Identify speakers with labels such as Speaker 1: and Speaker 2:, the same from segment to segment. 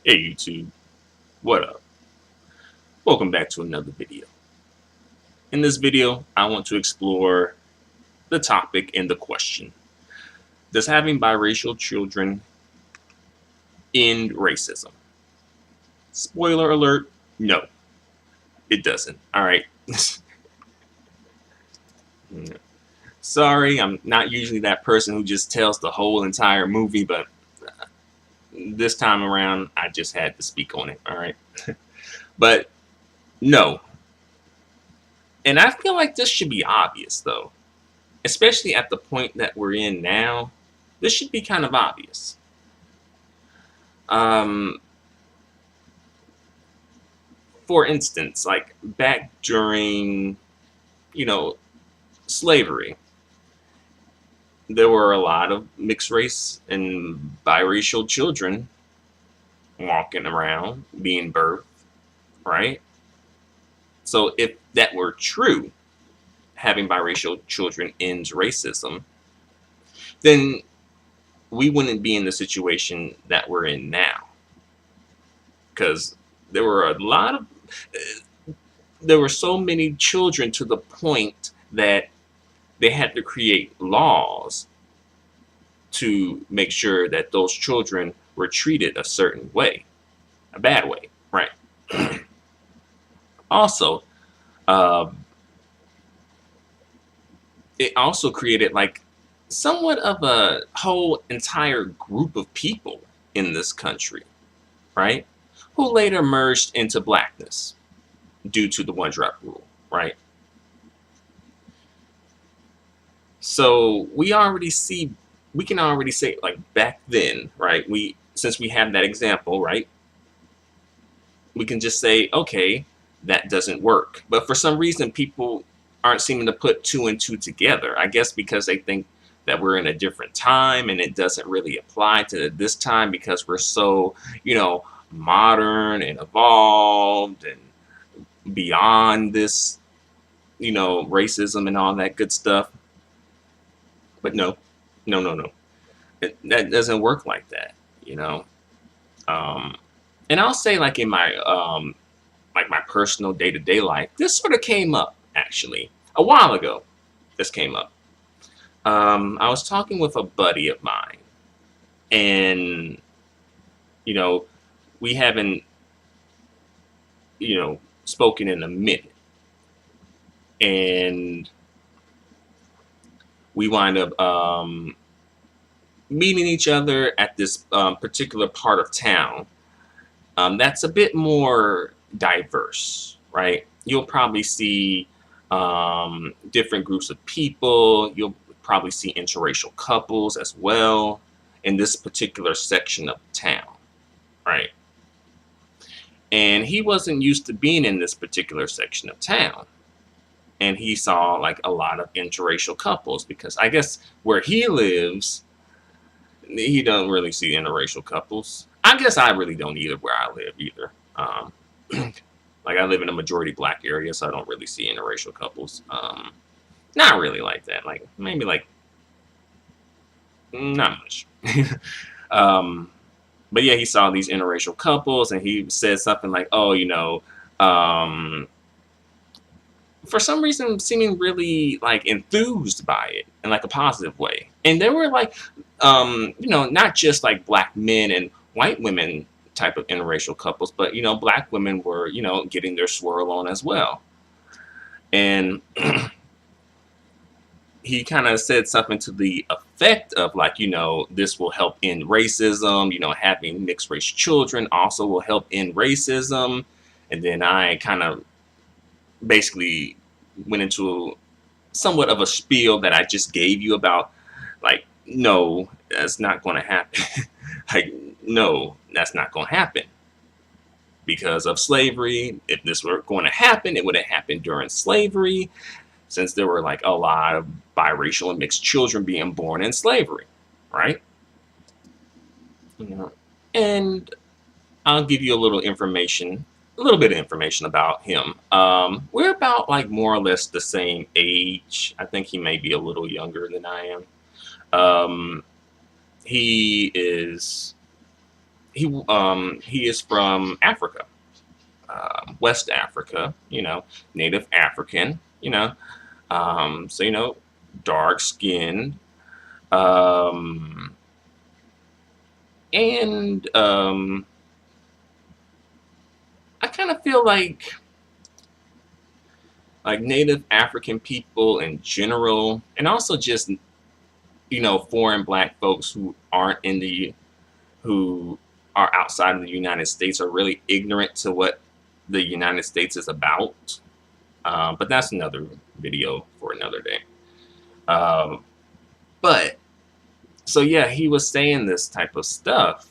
Speaker 1: Hey YouTube, what up? Welcome back to another video. In this video, I want to explore the topic and the question. Does having biracial children end racism? Spoiler alert, no, it doesn't. Alright. Sorry, I'm not usually that person who just tells the whole entire movie, but this time around, I just had to speak on it, alright? But no. And I feel like this should be obvious, though. Especially at the point that we're in now, this should be kind of obvious. For instance, like back during, you know, slavery, there were a lot of mixed race and biracial children walking around, being birthed, right? So if that were true, having biracial children ends racism, then we wouldn't be in the situation that we're in now. Because there were a lot of, there were so many children to the point that they had to create laws to make sure that those children were treated a certain way, a bad way, right? Also, uh, it also created like somewhat of a whole entire group of people in this country, right? Who later merged into blackness due to the one drop rule, right? So we can already say like back then, right? Since we have that example, right? We can just say, okay, that doesn't work. But for some reason, people aren't seeming to put two and two together. I guess because they think that we're in a different time and it doesn't really apply to this time because we're so, modern and evolved and beyond this, racism and all that good stuff. But no, no, no, no. That doesn't work like that, you know. Um, and I'll say, like my personal day to day life, this sort of came up actually a while ago. This came up. I was talking with a buddy of mine, and you know, we haven't, spoken in a minute, and we wind up meeting each other at this particular part of town that's a bit more diverse, right? You'll probably see different groups of people. You'll probably see interracial couples as well in this particular section of town, right? And he wasn't used to being in this particular section of town. And he saw like a lot of interracial couples because I guess where he lives, he doesn't really see interracial couples. I guess I really don't either where I live either. Like I live in a majority black area, so I don't really see interracial couples. Not really like that. Like maybe like not much. um, but yeah, he saw these interracial couples, and he said something like, "Oh, for some reason, seeming really like enthused by it in like a positive way." And there were like, not just like black men and white women type of interracial couples, but black women were getting their swirl on as well. And he kind of said something to the effect of like, this will help end racism. Having mixed race children also will help end racism. And then I kind of basically went into somewhat of a spiel that I just gave you about like, no, that's not going to happen. Like, no, that's not going to happen because of slavery. If this were going to happen, it would have happened during slavery, since there were like a lot of biracial and mixed children being born in slavery, right? And I'll give you a little bit of information about him. We're about like more or less the same age. I think he may be a little younger than I am. He is he is from Africa, West Africa. Native African. So dark skin, um, and I kind of feel like Native African people in general, and also just foreign black folks who are outside of the United States are really ignorant to what the United States is about. But that's another video for another day. Um, but so yeah, he was saying this type of stuff.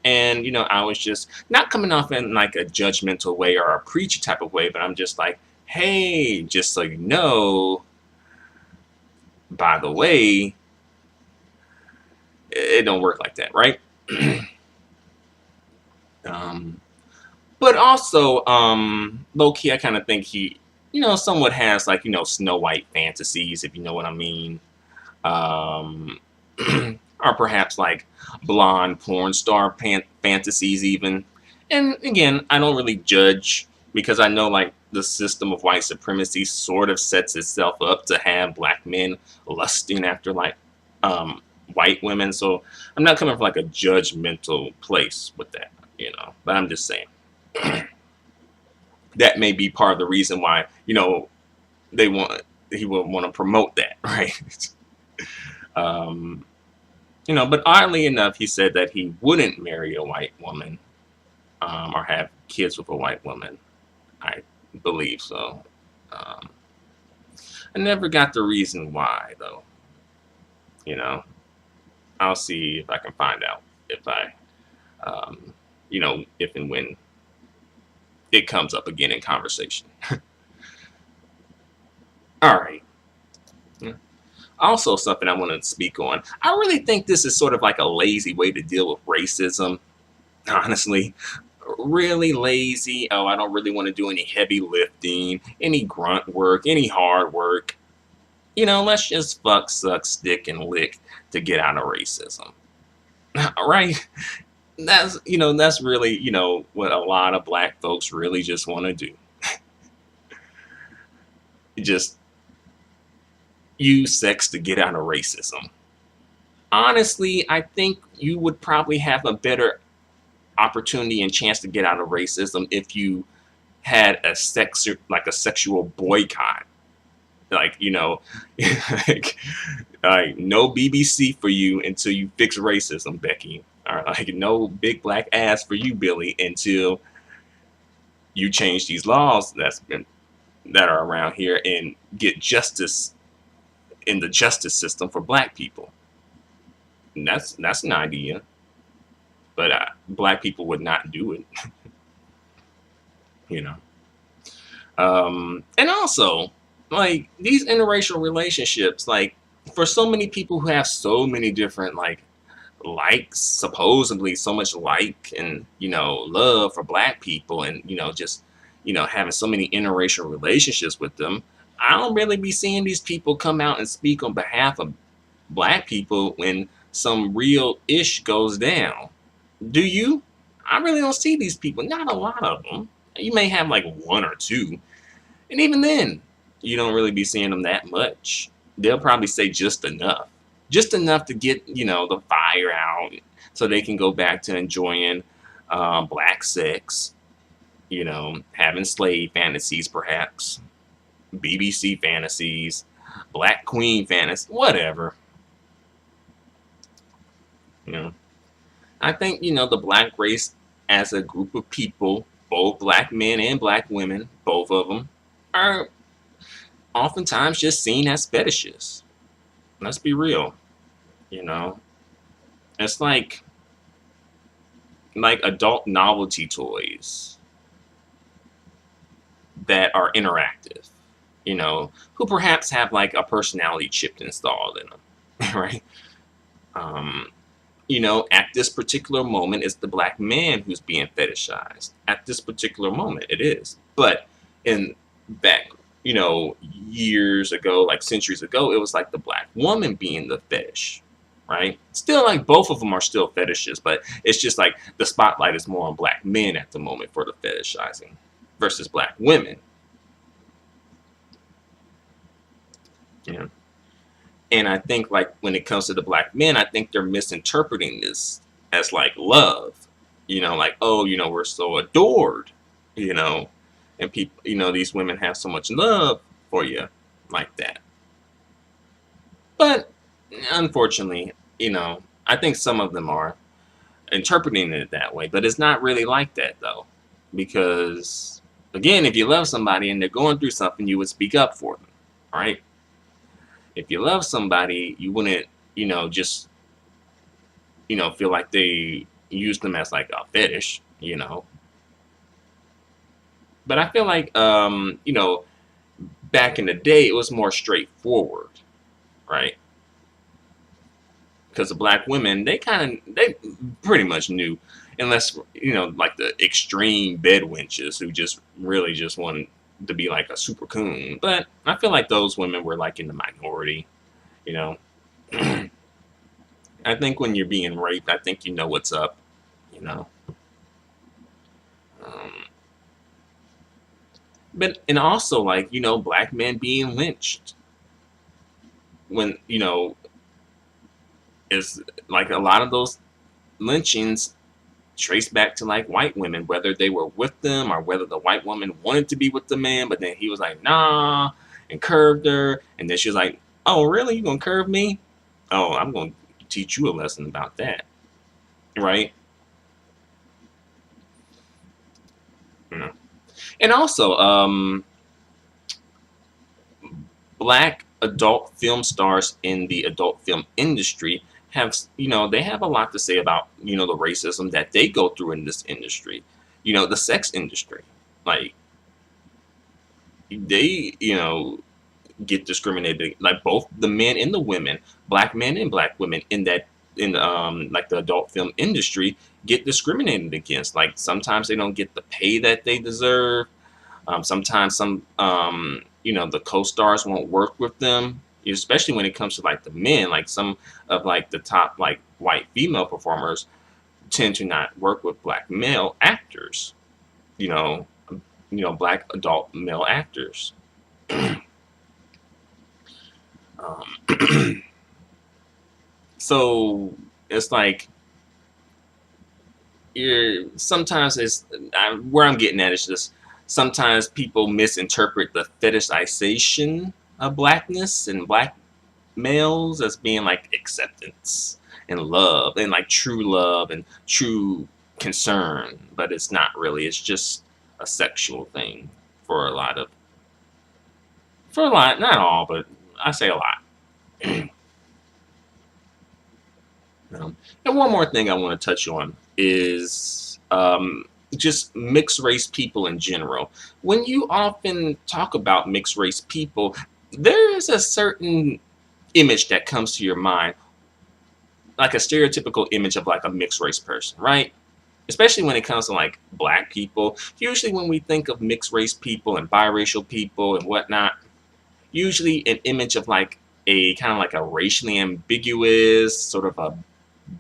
Speaker 1: And I was just not coming off in like a judgmental way or a preachy type of way, but I'm just like, hey, just so you know, by the way, it don't work like that, right? um, but also, low key, I kind of think he, somewhat has like Snow White fantasies, if you know what I mean. Um, or perhaps like blonde porn star fantasies even. And again, I don't really judge because I know like the system of white supremacy sort of sets itself up to have black men lusting after like um, white women. So I'm not coming from like a judgmental place with that. But I'm just saying that may be part of the reason why they want he would want to promote that, right? um, but oddly enough, he said that he wouldn't marry a white woman or have kids with a white woman. I believe so. Um, I never got the reason why, though. You know, I'll see if I can find out um, if and when it comes up again in conversation. All right. Also, something I wanted to speak on. I really think this is sort of like a lazy way to deal with racism. Honestly, really lazy. Oh, I don't really want to do any heavy lifting, any grunt work, any hard work. Let's just fuck, suck, stick, and lick to get out of racism. Right? That's really, what a lot of black folks really just want to do. Just use sex to get out of racism. Honestly, I think you would probably have a better opportunity and chance to get out of racism if you had like a sexual boycott. Like, like no BBC for you until you fix racism, Becky. Or like no big black ass for you, Billy, until you change these laws that are around here and get justice in the justice system for black people. And that's an idea, but black people would not do it. you know. And also, like these interracial relationships, like for so many people who have so many different likes, supposedly so much like and love for black people, and just having so many interracial relationships with them, I don't really be seeing these people come out and speak on behalf of black people when some real ish goes down. Do you? I really don't see these people. Not a lot of them. You may have like one or two, and even then, you don't really be seeing them that much. They'll probably say just enough to get the fire out, so they can go back to enjoying black sex, having slave fantasies, perhaps BBC fantasies, Black Queen fantasies, whatever. You know, I think the black race as a group of people, both black men and black women, both of them, are oftentimes just seen as fetishes. Let's be real. You know, it's like adult novelty toys that are interactive. Who perhaps have like a personality chip installed in them, right? Um, at this particular moment, it's the black man who's being fetishized. At this particular moment, it is. But in back, years ago, like centuries ago, it was like the black woman being the fetish, right? Still, like, both of them are still fetishes, but it's just like the spotlight is more on black men at the moment for the fetishizing versus black women. You know? And I think, like, when it comes to the black men, I think they're misinterpreting this as like love. Like, oh, we're so adored, you know, and people, these women have so much love for you, like that. But unfortunately, I think some of them are interpreting it that way, but it's not really like that though, because again, if you love somebody and they're going through something, you would speak up for them, right? If you love somebody, you wouldn't, just, feel like they use them as like a fetish. But I feel like, back in the day, it was more straightforward, right? Because the black women, they pretty much knew, unless, like the extreme bed wenches who just really just wanted to be like a super coon. But I feel like those women were like in the minority, you know. I think when you're being raped, I think you know what's up, you know. Um, but and also, like, black men being lynched when, is like a lot of those lynchings trace back to like white women, whether they were with them or whether the white woman wanted to be with the man, but then he was like, nah, and curved her. And then she was like, oh, really? You gonna curve me? Oh, I'm gonna teach you a lesson about that. Right? You know. And also, black adult film stars in the adult film industry have, they have a lot to say about, the racism that they go through in this industry, the sex industry. Like, they, get discriminated, like both the men and the women, black men and black women in that, in like the adult film industry, get discriminated against. Like, sometimes they don't get the pay that they deserve. Sometimes the co-stars won't work with them, especially when it comes to like the men. Like, some of like the top like white female performers tend to not work with black male actors. You know, black adult male actors. Um, so it's like, sometimes where I'm getting at is just sometimes people misinterpret the fetishization of blackness and black males as being like acceptance and love and like true love and true concern, but it's not really. It's just a sexual thing for a lot, not all, but I say a lot. And one more thing I want to touch on is just mixed race people in general. When you often talk about mixed race people, there is a certain image that comes to your mind, like a stereotypical image of like a mixed race person, right? Especially when it comes to like black people. Usually, when we think of mixed race people and biracial people and whatnot, usually an image of like a kind of like a racially ambiguous, sort of a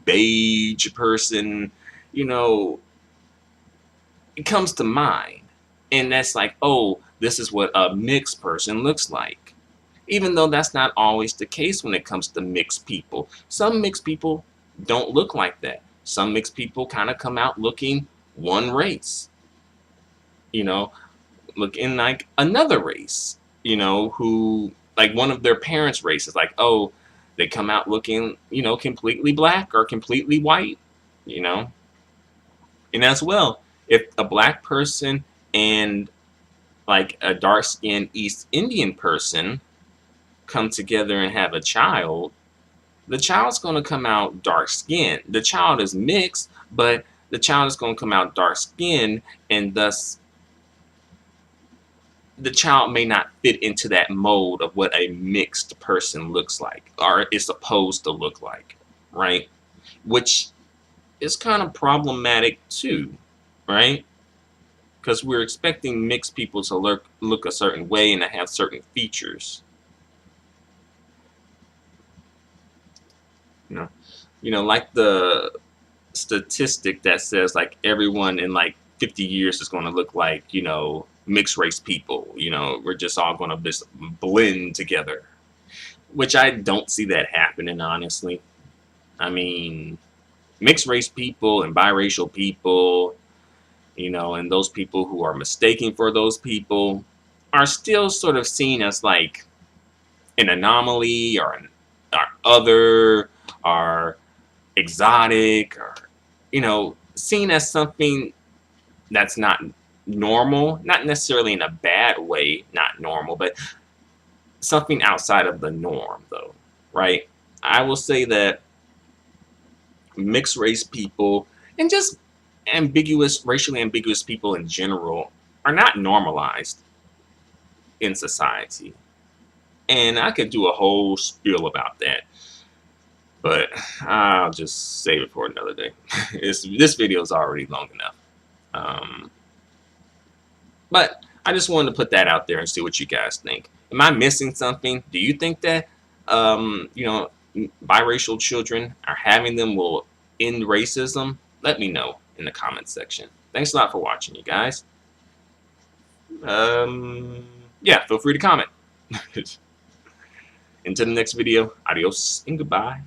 Speaker 1: beige person, you know, it comes to mind. And that's like, oh, this is what a mixed person looks like. Even though that's not always the case when it comes to mixed people. Some mixed people don't look like that. Some mixed people kind of come out looking one race, you know, looking like another race, who, like, one of their parents' races, like, oh, they come out looking, completely black or completely white, you know. And as well, if a black person and like a dark skinned East Indian person come together and have a child, the child's going to come out dark skinned. The child is mixed, but the child is going to come out dark skinned, and thus the child may not fit into that mold of what a mixed person looks like or is supposed to look like, right? Which is kind of problematic too, right? Because we're expecting mixed people to look a certain way and to have certain features, you know. like the statistic that says like everyone in like 50 years is going to look like, mixed race people. We're just all going to just blend together, which I don't see that happening, honestly. I mean, mixed race people and biracial people, and those people who are mistaken for those people are still sort of seen as like an anomaly or or other or exotic or seen as something that's not normal, not necessarily in a bad way, not normal, but something outside of the norm, though, right? I will say that mixed race people and just racially ambiguous people in general are not normalized in society. And I could do a whole spiel about that, but I'll just save it for another day. This video is already long enough. Um, But I just wanted to put that out there and see what you guys think. Am I missing something? Do you think that biracial children or having them will end racism? Let me know in the comments section. Thanks a lot for watching, you guys. Yeah, feel free to comment. Until the next video, adios and goodbye.